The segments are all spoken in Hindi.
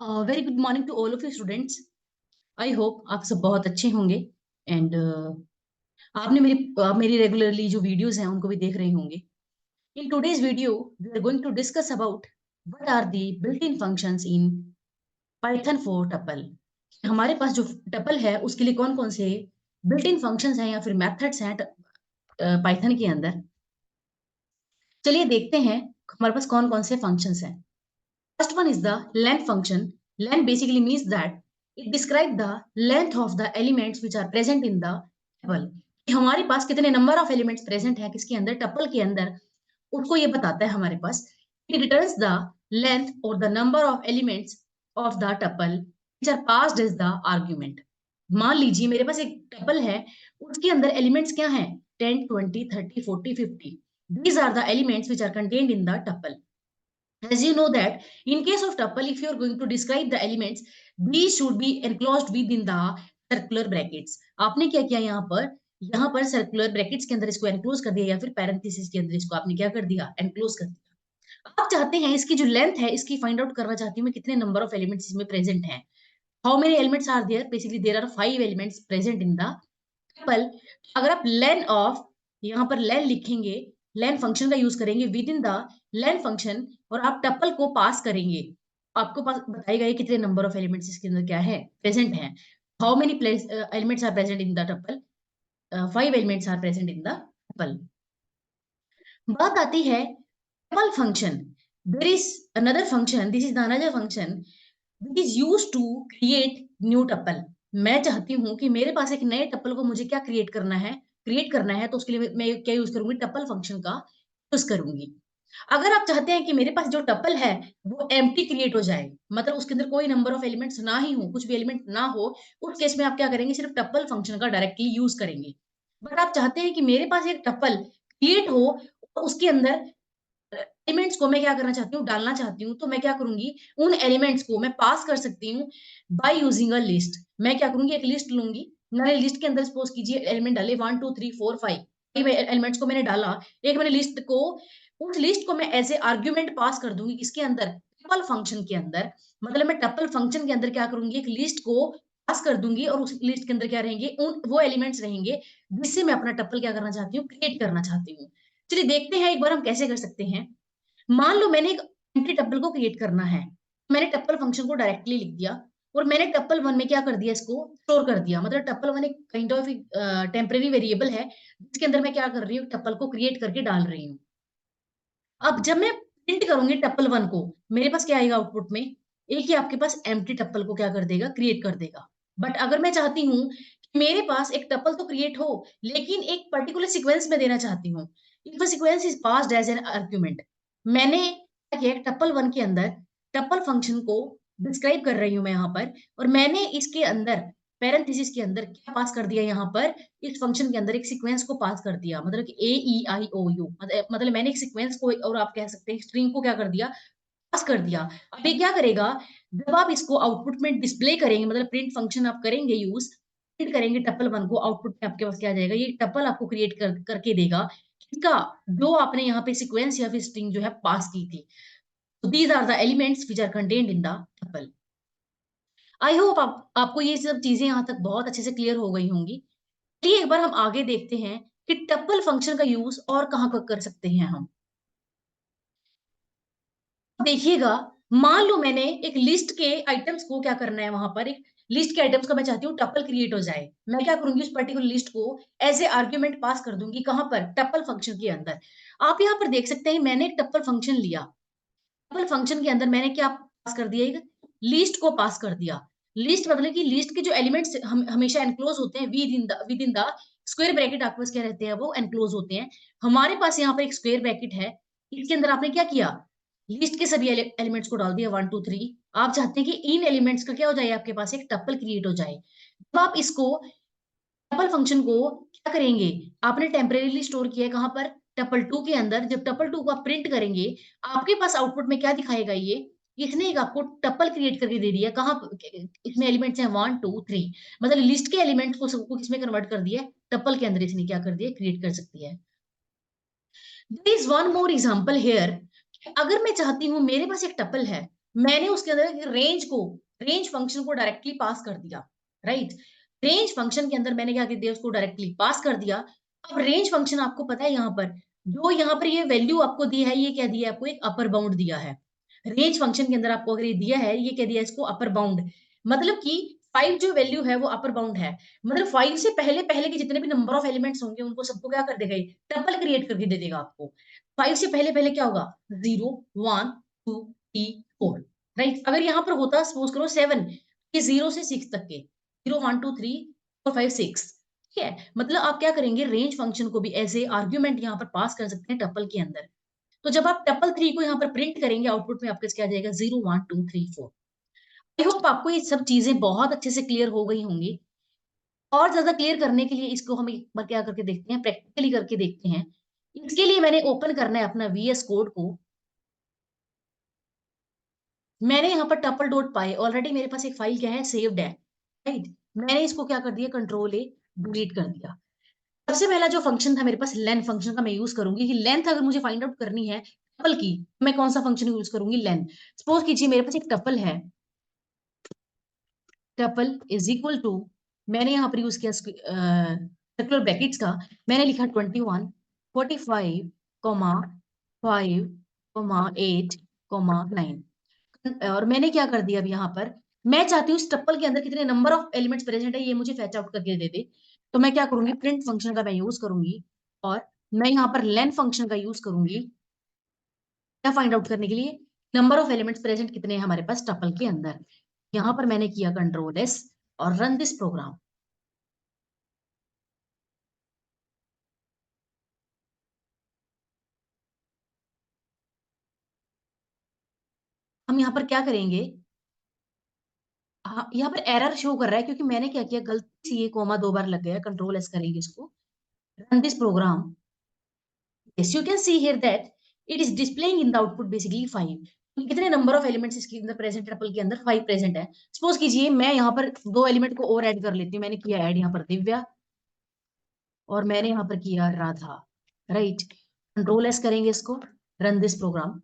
Very good morning to all of you students. I hope आप सब बहुत अच्छे होंगे एंड आप मेरी रेगुलरली जो वीडियोस हैं उनको भी देख रहे होंगे। In today's video we are going to discuss about what are the built in functions in Python for tuple. हमारे पास जो टपल है उसके लिए कौन कौन से बिल्ट इन फंक्शंस हैं या फिर मेथड्स हैं पाइथन के अंदर। चलिए देखते हैं हमारे पास कौन कौन से फंक्शंस हैं। First one is the length function. Length basically means that it describes the length of the elements which are present in the tuple. हमारे पास कितने नंबर ऑफ एलिमेंट्स प्रेजेंट है किसके अंदर, टपल के अंदर, उसको ये बताता है हमारे पास। It returns the length or the number of elements of the tuple which are passed as the argument. मान लीजिए मेरे पास एक टपल है, उसके अंदर एलिमेंट्स क्या हैं, 10, 20, 30, 40, 50. These are the elements which are contained in the tuple. As you know that in case of tuple, if you are going to describe the elements, these should be enclosed within the circular brackets. आपने क्या किया यहाँ पर सर्कुलर ब्रैकेट्स के अंदर इसको एनक्लोज कर दिया या फिर पैरेंथेसिस के अंदर इसको आपने क्या कर दिया, एनक्लोज कर दिया। आप चाहते हैं इसकी जो लेंथ है इसकी फाइंड आउट करना चाहती हूँ मैं, कितने नंबर ऑफ एलिमेंट्स इसमें प्रेजेंट हैं। How many elements are there, basically there are 5 elements present in the triple. अगर आप लेन ऑफ, यहाँ पर लेन लिखेंगे, लेन फंक्शन का यूज करेंगे within the len function और आप टपल को पास करेंगे, आपको पास बताएगा ये कितने नंबर ऑफ एलिमेंट्स इसके अंदर क्या है, प्रेजेंट है। How many elements are present in the tuple, 5 elements are present in the tuple. बात आती है tuple function. There is another function, this is the another function which is used to create new tuple. मैं चाहती हूँ कि मेरे पास एक नए टपल को मुझे क्या क्रिएट करना है, तो उसके लिए मैं क्या यूज करूंगी, टपल फंक्शन का यूज करूंगी। अगर आप चाहते हैं कि मेरे पास जो टपल है वो एम्प्टी क्रिएट हो जाए, मतलब उसके अंदर कोई नंबर ऑफ एलिमेंट्स ना ही हो, कुछ भी एलिमेंट ना हो, उस केस में आप क्या करेंगे, सिर्फ टपल फंक्शन का डायरेक्टली यूज करेंगे। बट आप चाहते हैं कि मेरे पास एक टपल क्रिएट हो और उसके अंदर एलिमेंट्स को मैं क्या करना चाहती हूँ, डालना चाहती हूँ, तो मैं क्या करूंगी, उन एलिमेंट्स को मैं पास कर सकती हूँ बाय यूजिंग अ लिस्ट। मैं क्या करूंगी, एक लिस्ट लूंगी, मैंने लिस्ट के अंदर सपोज कीजिए एलिमेंट डाले 1 2 3 4 5 एलिमेंट्स को मैंने डाला, एक मैंने लिस्ट को, उस लिस्ट को मैं एज ए आर्ग्यूमेंट पास कर दूंगी किसके अंदर, टपल फंक्शन के अंदर। मतलब मैं टपल फंक्शन के अंदर क्या करूंगी, एक लिस्ट को पास कर दूंगी और उस लिस्ट के अंदर क्या रहेंगे, उन वो एलिमेंट्स रहेंगे जिससे मैं अपना टपल क्या करना चाहती हूँ, क्रिएट करना चाहती हूँ। चलिए देखते हैं एक बार हम कैसे कर सकते हैं। मान लो मैंने एक एम्प्टी टपल को क्रिएट करना है, मैंने टपल फंक्शन को डायरेक्टली लिख दिया और मैंने टपल वन में क्या कर दिया, इसको स्टोर कर दिया। मतलब टपल वन एक काइंड ऑफ टेम्परेरी वेरिएबल है जिसके अंदर मैं क्या कर रही हूँ, टपल को क्रिएट करके डाल रही हूँ। अब जब मैं प्रिंट करूंगी टपल वन को, मेरे पास क्या आएगा आउटपुट में, एक ही आपके पास एम्प्टी टपल को क्या कर देगा, क्रिएट कर देगा। बट अगर मैं चाहती हूँ कि मेरे पास एक टपल तो क्रिएट हो लेकिन एक पर्टिकुलर सीक्वेंस में देना चाहती हूँ, if sequence is passed as an argument, मैंने क्या किया, टपल वन के अंदर टपल फंक्शन को डिस्क्राइब कर रही हूँ मैं यहाँ पर, और मैंने इसके अंदर पैरेंथेसिस के अंदर क्या पास कर दिया, यहाँ पर इस फंक्शन के अंदर एक सीक्वेंस को पास कर दिया, मतलब कि AEIOU, मतलब मैंने एक सीक्वेंस को और आप कह सकते हैं स्ट्रिंग को क्या कर दिया, पास कर दिया। अब ये क्या करेगा, जब आप इसको आउटपुट में डिस्प्ले करेंगे, मतलब प्रिंट फंक्शन आप करेंगे यूज, प्रिंट करेंगे टपल वन को, आउटपुट में आपके पास क्या आ जाएगा, ये टपल आपको क्रिएट करके देगा इसका, जो आपने यहाँ पे सीक्वेंस या फिर स्ट्रिंग जो है पास की थी। These are the elements which are contained in the tuple. I hope आपको ये सब चीजें यहाँ तक बहुत अच्छे से क्लियर हो गई होंगी। चलिए एक बार हम आगे देखते हैं कि टपल फंक्शन का यूज और कहाँ कर सकते हैं हम। देखिएगा, मान लो मैंने एक लिस्ट के आइटम्स को क्या करना है, वहां पर एक लिस्ट के आइटम्स का मैं चाहती हूँ टपल क्रिएट हो जाए, मैं क्या करूंगी, उस पर्टिकुलर लिस्ट को एज ए आर्ग्यूमेंट पास कर दूंगी, कहां पर, टपल फंक्शन के अंदर। आप यहाँ पर देख सकते हैं मैंने एक टपल फंक्शन लिया, टपल फंक्शन के अंदर मैंने क्या पास कर दिया, एक लिस्ट को पास कर दिया। लिस्ट मतलब कि लिस्ट के जो एलिमेंट्स हमेशा एनक्लोज होते हैं with in the square bracket, आपके पास क्या रहते हैं, वो एनक्लोज होते हैं। हमारे पास यहाँ पर एक स्क्वायर ब्रैकेट है, इसके अंदर आपने क्या किया, लिस्ट के सभी एलिमेंट्स को डाल दिया 1 2 3। आप चाहते हैं कि इन एलिमेंट्स का क्या हो जाए, आपके पास एक टपल क्रिएट हो जाए। जब आप इसको टपल फंक्शन को क्या करेंगे, आपने टेम्परेरीली स्टोर किया है कहां पर, टपल टू के अंदर। जब टपल टू को आप प्रिंट करेंगे, आपके पास आउटपुट में क्या दिखाएगा, ये इसने एक आपको टपल क्रिएट करके दे दिया, कहां, इसमें एलिमेंट्स हैं 1 2 3, मतलब लिस्ट के एलिमेंट्स को सबको किसमें कन्वर्ट कर दिया, टपल के अंदर इसने क्या कर दिया, क्रिएट कर सकती है। There is one more example here. अगर मैं चाहती हूँ मेरे पास एक टपल है, मैंने उसके अंदर रेंज फंक्शन को डायरेक्टली पास कर दिया, राइट। रेंज फंक्शन के अंदर मैंने क्या कर दिया, उसको डायरेक्टली पास कर दिया। अब रेंज फंक्शन आपको पता है, यहाँ पर जो यहाँ पर ये वैल्यू आपको दी है, ये क्या दिया है आपको, एक अपर बाउंड दिया है। रेंज फंक्शन के अंदर आपको अगर ये दिया है, ये क्या दिया है इसको, अपर बाउंड। मतलब कि 5 जो वैल्यू है वो अपर बाउंड है। मतलब 5 से पहले पहले के जितने भी नंबर ऑफ एलिमेंट्स होंगे उनको सबको क्या कर देगा, टपल क्रिएट करके दे देगा आपको। 5 से पहले पहले क्या होगा, 0 1 2 3 4, राइट। अगर यहाँ पर होता सपोज करो 7, ये 0 से 6 तक के, 0 1 2 3 4 5 6, ठीक है। मतलब आप क्या करेंगे, रेंज फंक्शन को भी ऐसे आर्ग्यूमेंट यहाँ पर पास कर सकते हैं टपल के अंदर। तो जब आप टपल 3 को यहाँ पर प्रिंट करेंगे, आउटपुट में आपके क्या आ जाएगा, 0 1 2 3 4। आई होप आपको ये सब चीजें बहुत अच्छे से क्लियर हो गई होंगी। और ज्यादा क्लियर करने के लिए इसको हम एक बार क्या करके देखते हैं, प्रैक्टिकली करके देखते हैं। इसके लिए मैंने ओपन करना है अपना वीएस कोड को। मैंने यहाँ पर टपल डॉट पाई, ऑलरेडी मेरे पास एक फाइल क्या है, सेव्ड है, राइट। मैंने इसको क्या कर दिया, कंट्रोल ए डिलीट कर दिया। सबसे पहला जो फंक्शन था मेरे पास, लेंथ फंक्शन का मैं यूज करूंगी कि लेंथ अगर मुझे फाइंड आउट करनी है टपल की, मैं कौन सा फंक्शन यूज करूंगी, लेंथ। सपोज कीजिए मेरे पास एक टपल है, टपल इज इक्वल टू, मैंने यहाँ पर यूज किया सर्कुलर ब्रैकेट्स का। मैंने लिखा 21 45 कॉमा 5 कॉमा 8 कॉमा 9। और मैंने क्या कर दिया अब यहाँ पर, मैं चाहती हूँ टप्पल के अंदर कितने नंबर ऑफ एलिमेंट्स प्रेजेंट है ये मुझे फैच आउट करके दे दे। तो मैं क्या करूंगी, प्रिंट फंक्शन का मैं यूज करूंगी, और मैं यहाँ पर लेन फंक्शन का यूज करूंगी, क्या फाइंड आउट करने के लिए, नंबर ऑफ एलिमेंट्स प्रेजेंट कितने हैं हमारे पास टप्पल के अंदर। यहाँ पर मैंने किया कंट्रोल एस और रन दिस प्रोग्राम। हम यहाँ पर क्या करेंगे, हाँ यहाँ पर एरर शो कर रहा है क्योंकि मैंने क्या किया, गलती से ये कोमा 2 बार लग गया। कंट्रोल एस करेंगे इसको, run this program. Yes, you can see here that it is displaying in the output basically 5। कितने नंबर ऑफ एलिमेंट्स इसके अंदर प्रेजेंट, ट्रिपल के अंदर 5 प्रेजेंट है। सपोज कीजिए मैं यहाँ पर 2 एलिमेंट को और ऐड कर लेती हूँ। मैंने किया ऐड यहाँ पर दिव्या, और मैंने यहाँ पर किया राधा, राइट। कंट्रोल एस करेंगे इसको, run this program.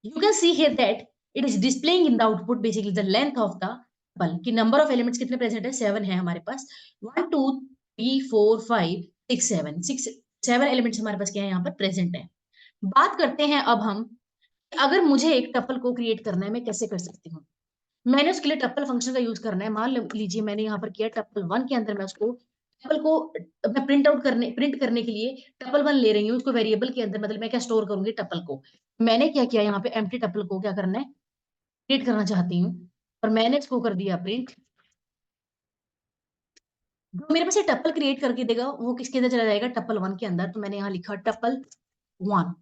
You can see here that it is displaying in the output basically the length of the tuple कि नंबर ऑफ एलिमेंट्स कितने प्रेजेंट है, 7 है हमारे पास। 1 2 3 4 5 6 7 6 7 एलिमेंट्स हमारे पास क्या है, यहाँ पर प्रेजेंट है। बात करते हैं अब हम, अगर मुझे एक टपल को क्रिएट करना है मैं कैसे कर सकती हूँ। मैंने उसके लिए टपल फंक्शन का यूज करना है। मान लीजिए मैंने यहाँ पर किया टपल 1 के अंदर, मैं उसको टपल को मैं प्रिंट करने के लिए टपल 1 ले रही हूँ उसको वेरिएबल के अंदर, मतलब मैं क्या स्टोर करूंगी टपल को। मैंने क्या किया, यहाँ पे एम्प्टी टपल को क्या करना है, क्रिएट करना चाहती हूँ, और मैंने इसको कर दिया प्रिंट। जो मेरे पास ये टपल क्रिएट करके देगा वो किसके अंदर चला जाएगा, टपल 1 के अंदर। तो मैंने यहाँ लिखा टपल 1,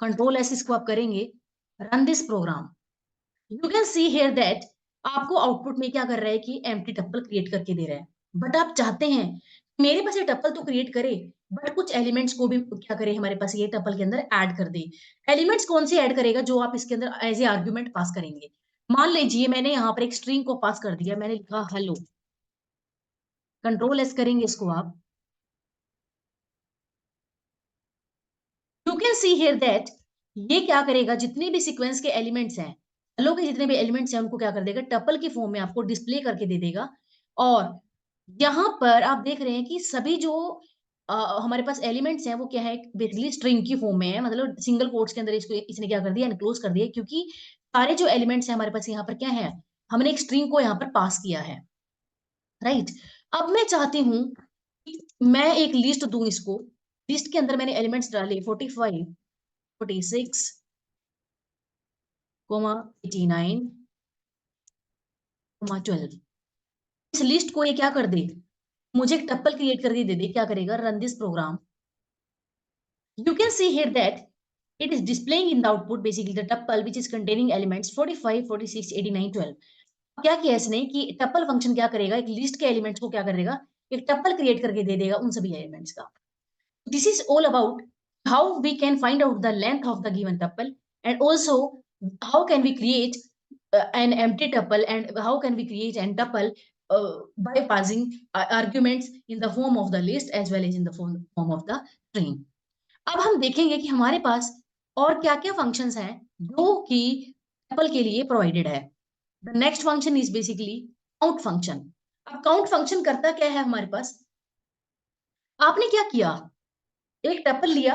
कंट्रोल एस इसको आप करेंगे, run this program. You can see here that आपको आउटपुट में क्या कर रहा है कि एम्प्टी टप्पल क्रिएट करके दे रहा है। बट आप चाहते हैं मेरे पास ये टप्पल तो क्रिएट करे, बट कुछ एलिमेंट्स को भी क्या करे हमारे पास ये टप्पल के अंदर ऐड कर दे। एलिमेंट्स कौन से ऐड करेगा, जो आप इसके अंदर एज ए आर्ग्यूमेंट पास करेंगे। मान लीजिए मैंने यहाँ पर एक स्ट्रिंग को पास कर दिया, मैंने लिखा हेलो। कंट्रोल एस करेंगे इसको आप, you can see here that ये क्या करेगा, जितने भी सीक्वेंस के एलिमेंट्स हैं, हेलो के जितने भी एलिमेंट्स हैं उनको क्या कर देगा, टपल की फॉर्म में आपको डिस्प्ले करके दे देगा। और यहाँ पर आप देख रहे हैं कि सभी जो हमारे पास एलिमेंट्स हैं वो क्या है, बेसिकली स्ट्रिंग की फॉर्म में है। मतलब सिंगल कोट्स के अंदर इसको इसने क्या कर दिया, एनक्लोज कर दिया, क्योंकि सारे जो एलिमेंट्स हैं हमारे पास यहाँ पर क्या है, हमने एक स्ट्रिंग को यहाँ पर पास किया है, राइट। अब मैं चाहती हूँ कि मैं एक लिस्ट दूं इसको। लिस्ट के अंदर मैंने एलिमेंट्स डाले 45 46 89 12। इस लिस्ट को ये क्या कर दे, मुझे एक टप्पल क्रिएट करके दे दे। क्या करेगा, run this program. You can see here that it is displaying in the output basically the tuple which is containing elements 45 46 89 12। क्या किया इसने कि टप्पल फंक्शन क्या करेगा, एक लिस्ट के एलिमेंट्स को क्या करेगा, एक टप्पल क्रिएट करके दे देगा उन सभी एलिमेंट्स का। This is all about how we can find out the length of the given tuple, and also how can we create an empty tuple, and how can we create an tuple by passing arguments in the form of the list as well as in the form of the string। अब हम देखेंगे कि हमारे पास और क्या क्या फंक्शंस हैं जो कि टपल के लिए प्रोवाइडेड है। The next function is basically count function. अब काउंट फंक्शन करता क्या है हमारे पास, आपने क्या किया, एक टपल लिया,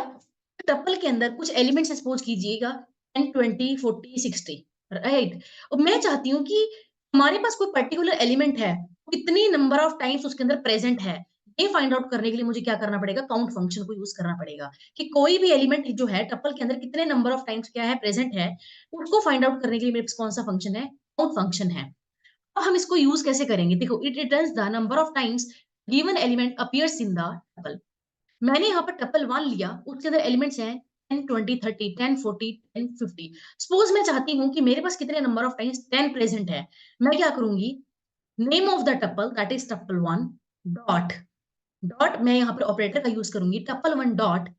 टपल के अंदर कुछ एलिमेंट्स सपोज कीजिएगा 10 20 40 60, राइट। अब मैं चाहती हूँ कि हमारे पास कोई पर्टिकुलर एलिमेंट है, कितनी नंबर ऑफ टाइम्स उसके अंदर प्रेजेंट है, ये फाइंड आउट करने के लिए मुझे क्या करना पड़ेगा, काउंट फंक्शन को यूज करना पड़ेगा कि कोई भी एलिमेंट जो है टपल के अंदर कितने नंबर ऑफ टाइम्स क्या है प्रेजेंट है, उसको फाइंड आउट करने के लिए मेरे पास कौन सा फंक्शन है, काउंट फंक्शन है। अब हम इसको यूज कैसे करेंगे, देखो it returns the number of times given element appears in the tuple. मैंने यहाँ पर टपल 1 लिया, उसके अंदर एलिमेंट्स हैं 10 20 30 10 40 10 50। सपोज मैं चाहती हूँ कि मेरे पास कितने नंबर ऑफ टाइम्स 10 प्रेजेंट है, मैं क्या करूंगी, name of the tuple that is tuple 1 dot, dot मैं यहाँ पर ऑपरेटर का यूज करूंगी, टपल 1 डॉट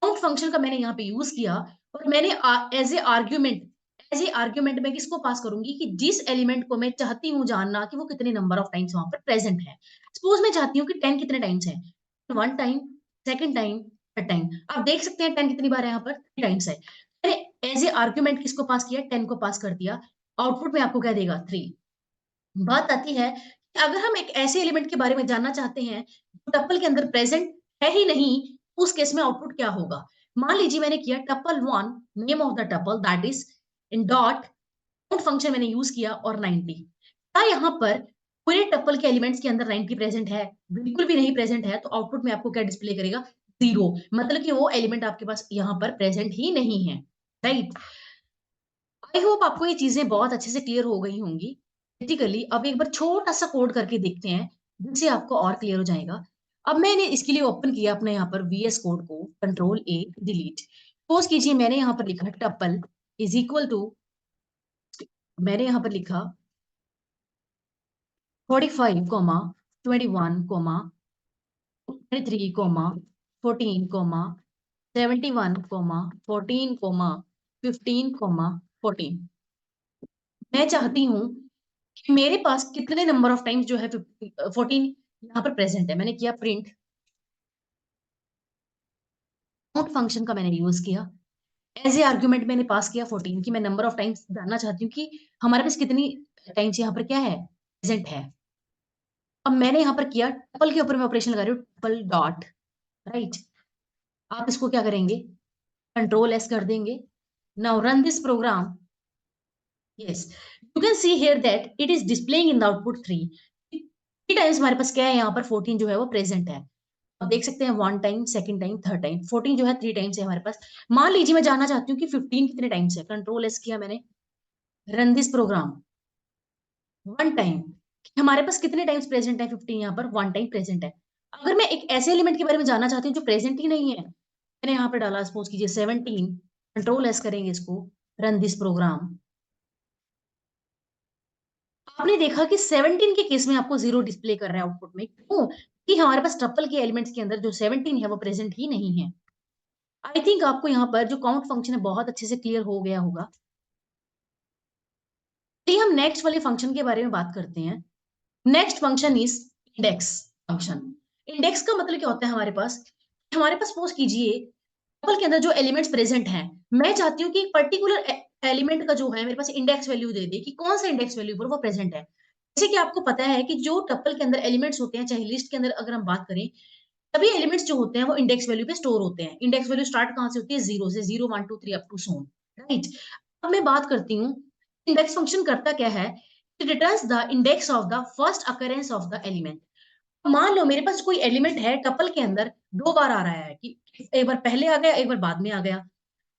काउंट फंक्शन का मैंने यहाँ पे यूज किया, और मैंने एज ए आर्ग्यूमेंट मैं किसको पास करूंगी कि जिस एलिमेंट को मैं चाहती हूँ जानना कि वो कितने नंबर ऑफ टाइम्स वहां पर प्रेजेंट है। सपोज मैं चाहती हूँ कि 10 कितने टाइम्स है, 1 time, second time, third time. आप देख सकते हैं 10 कितनी बार है, यहाँ पर 3 टाइम्स है। मैंने एज ए आर्ग्यूमेंट किसको पास किया, 10 को पास कर दिया, आउटपुट में आपको क्या देगा 3। बात आती है कि अगर हम एक ऐसे एलिमेंट के बारे में जानना चाहते हैं जो टप्पल के अंदर प्रेजेंट है ही नहीं, उस केस में आउटपुट क्या होगा। मान लीजिए मैंने किया tuple 1 name of the tuple that is in dot count function मैंने यूज किया और 90। क्या यहाँ पर पूरे टप्पल के एलिमेंट्स के अंदर 90 प्रेजेंट है, बिल्कुल भी नहीं प्रेजेंट है, तो आउटपुट में आपको क्या डिस्प्ले करेगा, 0, मतलब कि वो एलिमेंट आपके पास यहाँ पर प्रेजेंट ही नहीं है, राइट। आई होप आपको ये चीजें बहुत अच्छे से क्लियर हो गई होंगी। बेसिकली अब एक बार छोटा सा कोड करके देखते हैं, जिससे आपको और क्लियर हो जाएगा। अब मैंने इसके लिए ओपन किया अपने यहाँ पर VS कोड को, कंट्रोल A डिलीट। सपोज कीजिए मैंने यहाँ पर लिखा टपल इज इक्वल टू, मैंने यहाँ पर लिखा 45 comma 21 comma 23 comma 14 comma 71 comma 14 comma 15 comma 14। मैं चाहती हूँ कि मेरे पास कितने नंबर ऑफ टाइम्स जो है 14 यहाँ पर प्रेजेंट है। मैंने किया प्रिंट, काउंट फंक्शन का मैंने यूज किया, एज ए आर्ग्यूमेंट मैंने पास किया 14 की मैं नंबर ऑफ टाइम्स जानना चाहती हूँ कि हमारे पास कितनी टाइम्स यहाँ पर क्या है प्रेजेंट है। अब मैंने यहाँ पर किया टपल के ऊपर मैं ऑपरेशन लगा रही हूँ, टपल डॉट, राइट। आप इसको क्या करेंगे, कंट्रोल S कर देंगे। Now run this program. Yes, you can see here that it is displaying in the output 3 times हमारे पास क्या है यहाँ पर 14 जो है वो प्रेजेंट है। आप देख सकते हैं 1 time, second time, third time, 14 जो है 3 टाइम्स है हमारे पास। मान लीजिए मैं जानना चाहती हूँ कि 15 कितने टाइम्स है, कंट्रोल S किया मैंने, रन दिस प्रोग्राम। 1 टाइम, हमारे पास कितने टाइम्स प्रेजेंट है 15, यहाँ पर 1 टाइम प्रेजेंट है। अगर मैं एक ऐसे एलिमेंट के बारे में जानना चाहती हूँ जो प्रेजेंट ही नहीं है, मैंने यहाँ पे डाला सपोज कीजिए 17, कंट्रोल S करेंगे इसको, रन दिस प्रोग्राम। आपने देखा कि 17 के केस में आपको 0 डिस्प्ले कर रहा है आउटपुट में, क्यों, कि हमारे पास ट्रिपल के एलिमेंट्स के अंदर जो 17 है वो प्रेजेंट ही नहीं है। आई थिंक आपको यहाँ पर जो काउंट फंक्शन है बहुत अच्छे से क्लियर हो गया होगा। चलिए हम नेक्स्ट वाले फंक्शन के बारे में बात करते हैं। Next function is index function. Index का मतलब क्या होता है, हमारे पास सपोज कीजिए टेबल के अंदर जो एलिमेंट्स प्रेजेंट हैं, मैं चाहती हूँ कि एक पर्टिकुलर एलिमेंट का जो है मेरे पास इंडेक्स वैल्यू दे दे कि कौन सा इंडेक्स वैल्यू पर वो प्रेजेंट है। जैसे कि आपको पता है कि जो टपल के अंदर एलिमेंट्स होते हैं, चाहे लिस्ट के अंदर अगर हम बात करें, सभी एलिमेंट्स जो होते हैं वो इंडेक्स वैल्यू पे स्टोर होते हैं। इंडेक्स वैल्यू स्टार्ट कहाँ से होती है, 0 से, 0 1 2 3 up to so on, right. अब मैं बात करती हूँ इंडेक्स फंक्शन करता क्या है, it returns the index of the first occurrence of the element. मान लो मेरे पास कोई एलिमेंट है टपल के अंदर, 2 बार आ रहा है कि एक बार पहले आ गया एक बार बाद में आ गया,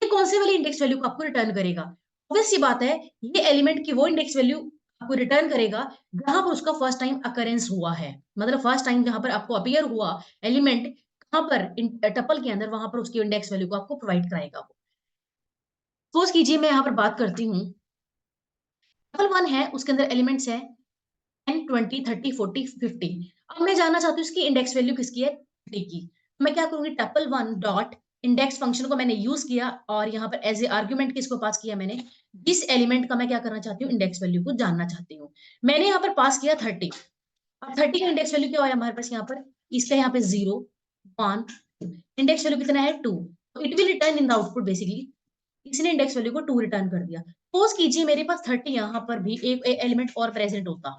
ये कौन से वाली इंडेक्स वैल्यू को आपको रिटर्न करेगा। ऑब्वियस सी बात है, ये एलिमेंट की वो इंडेक्स वैल्यू आपको रिटर्न करेगा जहां पर उसका फर्स्ट टाइम अकरेंस हुआ है, मतलब फर्स्ट टाइम जहां पर आपको अपीयर हुआ एलिमेंट, कहां पर टपल के अंदर, वहां पर उसकी इंडेक्स वैल्यू को आपको प्रोवाइड कराएगा वो। सपोज कीजिए मैं यहाँ पर बात करती हूँ, टपल 1 है, उसके अंदर एलिमेंट्स है 10 20 30 40 50। अब मैं जानना चाहती हूँ इसकी इंडेक्स वैल्यू किसकी है, 50 की। मैं क्या करूंगी, टपल 1 डॉट इंडेक्स फंक्शन को मैंने यूज किया और यहाँ पर एज ए आर्ग्यूमेंट किसको पास किया मैंने, जिस एलिमेंट का मैं क्या करना चाहती हूँ, इंडेक्स वैल्यू को जानना चाहती हूँ। मैंने यहाँ पर पास किया 30। अब 30 का इंडेक्स वैल्यू क्या है हमारे पास यहाँ पर, इसका यहाँ पे 0 1, इंडेक्स वैल्यू कितना है 2, it will return in the output basically, इसने इंडेक्स वैल्यू को 2 रिटर्न कर दिया। सपोज कीजिए मेरे पास 30 यहाँ पर भी एक एलिमेंट और प्रेजेंट होता,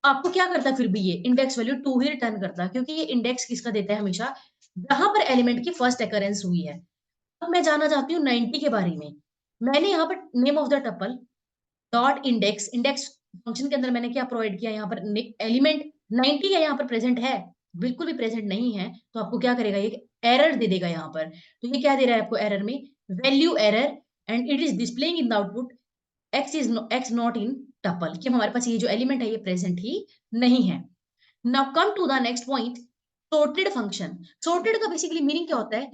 आपको क्या करता है? फिर भी ये इंडेक्स वैल्यू 2 ही रिटर्न करता है, क्योंकि ये इंडेक्स किसका देता है? हमेशा जहां पर एलिमेंट की फर्स्ट अकरेंस हुई है। अब मैं जानना चाहती हूँ 90 के बारे में। मैंने यहाँ पर name of the tuple dot index, index function के अंदर मैंने क्या प्रोवाइड किया? यहाँ पर एलिमेंट 90 का यहाँ पर प्रेजेंट है, बिल्कुल भी प्रेजेंट नहीं है, तो आपको क्या करेगा? ये एरर दे देगा यहाँ पर। तो ये क्या दे रहा है आपको एरर में? Value error, and it is displaying in the output x not in tuple, कि हमारे पास ये जो एलिमेंट है ये प्रेजेंट ही नहीं है। Now come to the next point, sorted function. Sorted का बेसिकली मीनिंग क्या होता है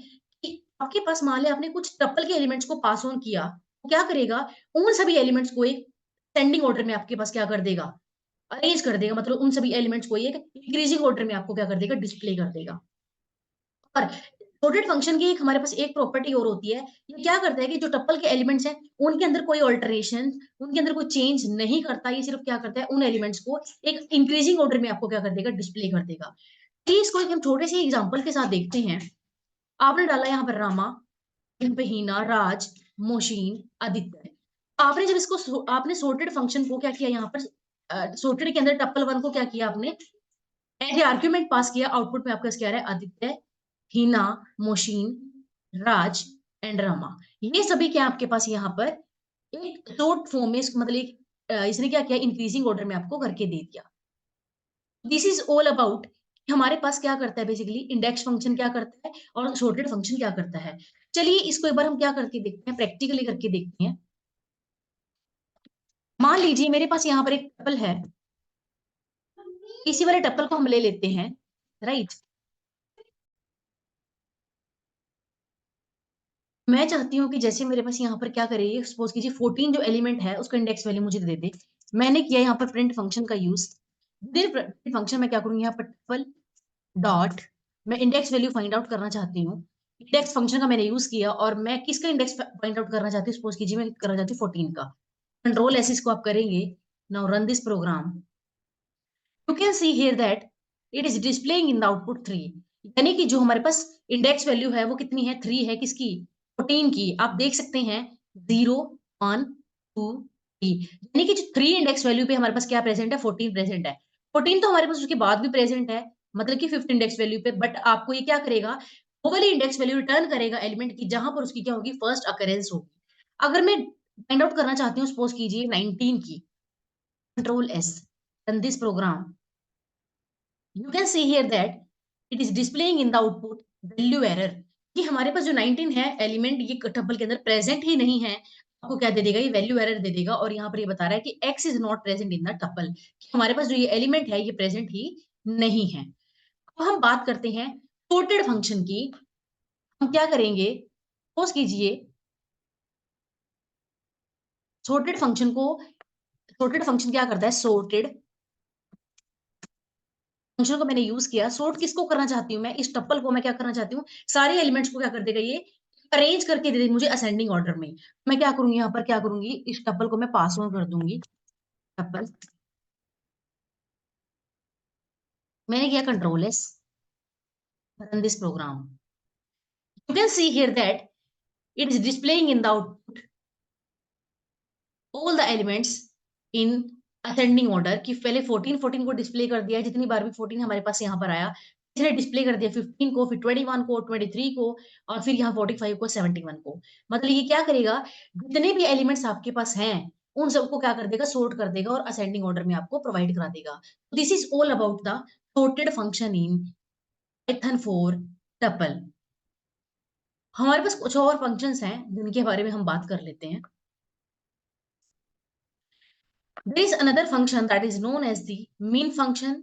कि आपके पास मान लिया आपने कुछ टपल के एलिमेंट्स को पास ऑन किया, तो क्या करेगा? उन सभी एलिमेंट्स को एक सेंडिंग ऑर्डर में आपके पास क्या कर देगा? अरेंज कर देगा, मतलब उन सभी एलिमेंट्स को एक इंक्रीजिंग ऑर्डर में आपको क्या कर देगा? डिस्प्ले कर देगा। और सॉर्टेड फंक्शन की एक हमारे पास एक प्रॉपर्टी और होती है, ये क्या करता है कि जो टप्पल के एलिमेंट्स हैं उनके अंदर कोई ऑल्टरेशन, उनके अंदर कोई चेंज नहीं करता, ये सिर्फ क्या करता है? उन एलिमेंट्स को एक इंक्रीजिंग ऑर्डर में आपको क्या कर देगा? डिस्प्ले कर देगा। चलिए इसको एक हम छोटे से एग्जांपल के साथ देखते हैं। आपने डाला यहाँ पर रामा, यहाँ पे हीना, राज, मोशीन, आदित्य। आपने जब इसको आपने सॉर्टेड फंक्शन को क्या किया? यहाँ पर सॉर्टेड के अंदर टप्पल वन को क्या किया आपने? एज ए आर्ग्यूमेंट पास किया। आउटपुट में आपका क्या आ रहा है? Aditya, Hina, machine, Raj and Rama. ये सभी क्या आपके पास यहाँ पर एक शॉर्ट फॉर्म में, मतलब एक इसने क्या किया? इंक्रीजिंग ऑर्डर में आपको करके दे दिया। दिस इज ऑल अबाउट हमारे पास क्या करता है बेसिकली इंडेक्स फंक्शन क्या करता है और सॉर्टेड फंक्शन क्या करता है। चलिए इसको एक बार हम क्या करके देखते हैं, प्रैक्टिकली करके देखते हैं। मान लीजिए मेरे पास यहाँ पर एक टपल है, इसी वाले टपल को हम ले लेते हैं, राइट। मैं चाहती हूँ कि जैसे मेरे पास यहाँ पर क्या करिए, सपोज कीजिए 14 जो एलिमेंट है उसका इंडेक्स वैल्यू मुझे दे दे। मैंने किया यहाँ पर प्रिंट फंक्शन का यूज। प्रिंट फंक्शन में क्या करूंगी? यहाँ पर ट्रिपल डॉट, मैं इंडेक्स वैल्यू फाइंड आउट करना चाहती हूँ। इंडेक्स फंक्शन का मैंने यूज किया और मैं किसका इंडेक्स फाइंड आउट करना चाहती हूँ? सपोज कीजिए मैं करना चाहती हूँ 14 का। कंट्रोल एस इसको आप करेंगे। Now run this program. You can see here that it is displaying in the output 3, यानी कि जो हमारे पास इंडेक्स वैल्यू है वो कितनी है? 3 है। किसकी? 14 की। आप देख सकते हैं 0, 1, 2, 3, यानी कि जो 3 इंडेक्स वैल्यू पे हमारे पास क्या प्रेजेंट है? 14 प्रेजेंट है। 14 तो हमारे पास उसके बाद भी प्रेजेंट है, मतलब कि 5th इंडेक्स वैल्यू पे, बट आपको ये क्या करेगा? वो वाली इंडेक्स वैल्यू रिटर्न करेगा एलिमेंट की जहां पर उसकी क्या होगी? फर्स्ट अकरेंस होगी। अगर मैं फाइंड आउट करना चाहती हूँ सपोज कीजिए 19 की, control S, run this program. You can see here that it is displaying in the output value error, कि हमारे पास जो 19 है एलिमेंट ये टपल के अंदर प्रेजेंट ही नहीं है। आपको क्या दे देगा? ये वैल्यू एरर दे देगा। और यहाँ पर ये बता रहा है कि x is not present in the tuple, हमारे पास जो ये एलिमेंट है ये प्रेजेंट ही नहीं है। अब हम बात करते हैं सॉर्टेड फंक्शन की। हम क्या करेंगे? सपोज कीजिए सॉर्टेड फंक्शन को, सॉर्टेड फंक्शन क्या करता है? सॉर्टेड फंक्शन को मैंने यूज किया। सॉर्ट किसको करना चाहती हूँ मैं? इस टप्पल को मैं क्या करना चाहती हूँ? सारे एलिमेंट्स को क्या कर देगा ये? अरेंज करके दे देगी मुझे असेंडिंग ऑर्डर में। मैं क्या करूंगी? यहाँ पर क्या करूंगी? इस टप्पल को मैं पास ऑन कर दूंगी। टप्पल मैंने किया control S, run this program. You can see here that it is displaying in the output all the elements in ascending order, कि पहले 14 को डिस्प्ले कर दिया, जितनी बार भी 14 हमारे पास यहाँ पर आया इसने डिस्प्ले कर दिया 15 को, फिर 21 को, 23 को, और फिर यहाँ 45 को, 71 को। मतलब ये क्या करेगा? जितने भी एलिमेंट्स आपके पास हैं उन सबको क्या कर देगा? सॉर्ट कर देगा और असेंडिंग ऑर्डर में आपको प्रोवाइड करा देगा। This is all about the sorted function in Python for tuple. हमारे पास कुछ और फंक्शंस हैं जिनके बारे में हम बात कर लेते हैं। There is another function that is known as the mean function.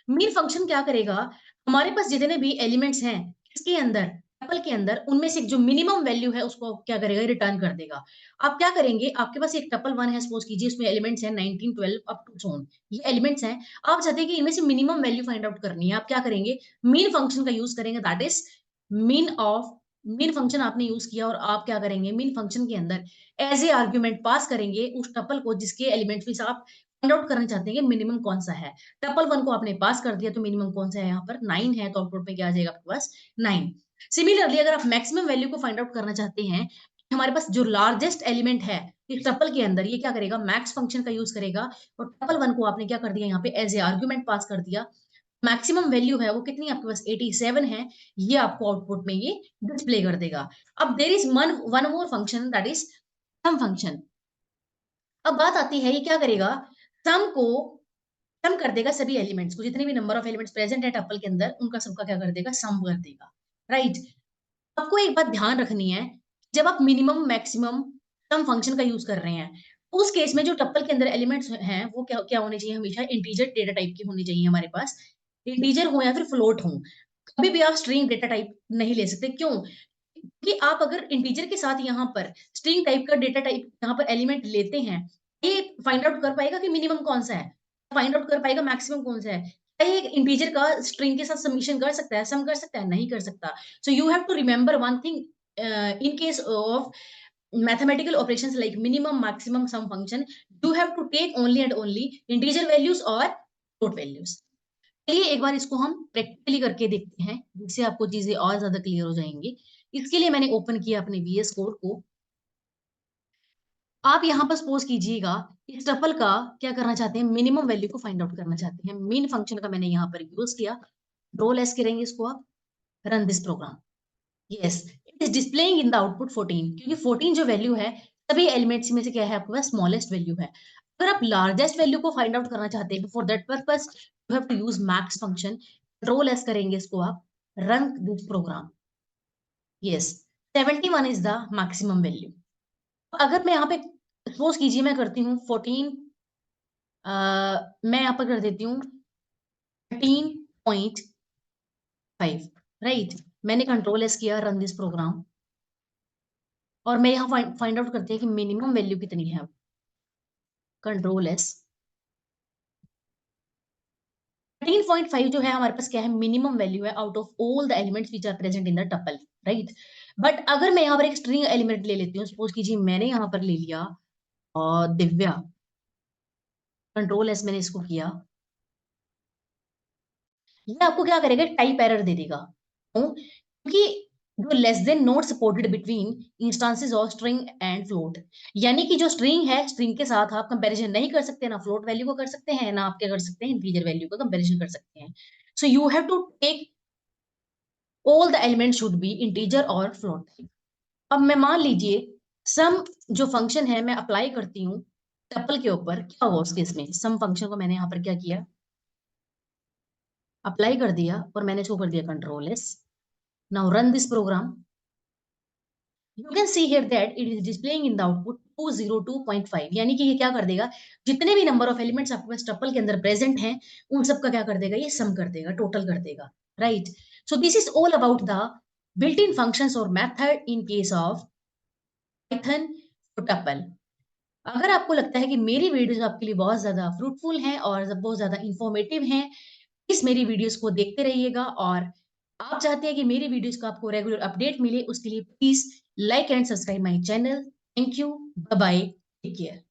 mean function क्या करेगा? हमारे पास जितने भी एलिमेंट्स हैं इसके अंदर, टपल के अंदर, उनमें से जो मिनिमम वैल्यू है उसको क्या करेगा? रिटर्न कर देगा। आप क्या करेंगे? आपके पास एक टपल वन है, सपोज कीजिए उसमें एलिमेंट्स हैं 19, 12 अप टू सोन, ये एलिमेंट्स हैं। आप चाहते हैं कि इनमें से मिनिमम वैल्यू फाइंड आउट करनी है। आप क्या करेंगे? मीन फंक्शन का यूज करेंगे, that is mean of. Mean function आपने यूज किया और आप क्या करेंगे? मीन फंक्शन के अंदर एज ए आर्ग्यूमेंट पास करेंगे उस टपल को जिसके एलिमेंट्स में से आप फाइंड आउट करना चाहते हैं कि मिनिमम कौन सा है। टपल वन को आपने पास कर दिया तो मिनिमम कौन सा है? यहाँ पर 9 है, तो आउटपुट में क्या आ जाएगा आपके पास? 9। सिमिलरली अगर आप मैक्सिमम वैल्यू को फाइंड आउट करना चाहते हैं, हमारे पास जो लार्जेस्ट एलिमेंट है इस टपल के अंदर ये क्या करेगा, मैक्स फंक्शन का यूज करेगा और टपल 1 को आपने क्या कर दिया यहाँ पे एज ए आर्गुमेंट पास कर दिया। मैक्सिमम वैल्यू है वो कितनी आपके पास 87 है, ये आपको आउटपुट में ये डिस्प्ले कर देगा। अब there is one more function that is sum function. अब बात आती है ये क्या करेगा, सम को सम कर देगा सभी एलिमेंट्स को, जितने भी नंबर ऑफ एलिमेंट्स प्रेजेंट है टपल के अंदर उनका सबका क्या कर देगा, सम कर देगा, राइट। आपको एक बात ध्यान रखनी है, जब आप मिनिमम मैक्सिमम सम फंक्शन का यूज कर रहे हैं, उस केस में जो टप्पल के अंदर एलिमेंट्स हैं वो क्या क्या होने चाहिए, हमेशा इंटीजर डेटा टाइप की होनी चाहिए हमारे पास, इंटीजर हो या फिर फ्लोट हो। कभी भी आप स्ट्रिंग डेटा टाइप नहीं ले सकते, क्यों, कि आप अगर इंटीजर के साथ यहाँ पर स्ट्रिंग टाइप का डेटा टाइप यहाँ पर एलिमेंट लेते हैं, ये फाइंड आउट कर पाएगा कि मिनिमम कौन सा है, फाइंड आउट कर पाएगा मैक्सिमम कौन सा है, क्या ये इंटीजर का स्ट्रिंग के साथ सबमिशन कर सकता है, सम कर सकता है, नहीं कर सकता। So you have to remember one thing, in case of mathematical operations like minimum maximum sum function, you have to take only and only integer values or float values। चलिए एक बार इसको हम प्रैक्टिकली करके देखते हैं, जिससे आपको चीजें और ज्यादा क्लियर हो जाएंगी। इसके लिए मैंने ओपन किया अपने VS कोड को। आप यहाँ पर सपोज कीजिएगा इस टपल का क्या करना चाहते हैं, मिनिमम वैल्यू को फाइंड आउट करना चाहते हैं, मीन फंक्शन का मैंने यहाँ पर यूज किया। कंट्रोल एस करेंगे इसको, आप run this program. Yes, it is displaying in the output 14, क्योंकि 14 जो वैल्यू है सभी एलिमेंट्स में से क्या है, आपके पास स्मॉलेस्ट वैल्यू है। अगर आप लार्जेस्ट वैल्यू को फाइंड आउट करना चाहते हैं, for that purpose you have to use max function. Control S करेंगे इसको, आप run this program. Yes, 71 is the maximum value. अगर मैं यहाँ पे सपोज कीजिए मैं करती हूँ 14, मैं यहाँ पर कर देती हूँ 13.5, राइट। मैंने कंट्रोल एस किया, रन दिस प्रोग्राम, और मैं यहाँ फाइंड आउट करती है कि मिनिमम वैल्यू कितनी है। कंट्रोल एस, 13.5 जो है हमारे पास क्या है, मिनिमम वैल्यू है out of all the elements which are present in the tuple, right. But अगर मैं यहाँ पर एक स्ट्रिंग एलिमेंट ले लेती हूँ, सपोज कीजिए मैंने यहाँ पर ले लिया दिव्या। कंट्रोल एस मैंने इसको किया, ये आपको क्या करेगा, टाइप एरर दे देगा। क्यों? क्योंकि जो less than not supported between instances of string and float, यानी कि जो स्ट्रिंग है, स्ट्रिंग के साथ आप कंपैरिजन नहीं कर सकते, ना फ्लोट वैल्यू को कर सकते हैं, ना आप क्या कर सकते हैं, इंटीजर वैल्यू का कंपैरिजन कर सकते हैं। So you have to take all the element should be integer और फ्लोट। अब मैं मान लीजिए सम जो फंक्शन है मैं अप्लाई करती हूँ टपल के ऊपर, क्या हुआ उस केस में, सम फंक्शन को मैंने यहाँ पर क्या किया, अप्लाई कर दिया, और मैंने इसको कर दिया control S. Now run this program. You can see here that it is displaying in the output 202.5, यानी कि ये क्या कर देगा, जितने भी नंबर ऑफ एलिमेंट्स आपके पास टपल के अंदर प्रेजेंट हैं उन सब का क्या कर देगा, ये सम कर देगा, टोटल कर देगा, right. So this is all about the built in functions और method in case of Python for tuple. अगर आपको लगता है कि मेरी वीडियोस आपके लिए बहुत ज्यादा फ्रूटफुल हैं और बहुत ज्यादा इंफॉर्मेटिव हैं, प्लीज मेरी वीडियोस को देखते रहिएगा, और आप चाहते हैं कि मेरी वीडियोस का आपको रेगुलर अपडेट मिले, उसके लिए please like and subscribe my channel. Thank you, bye bye, take care.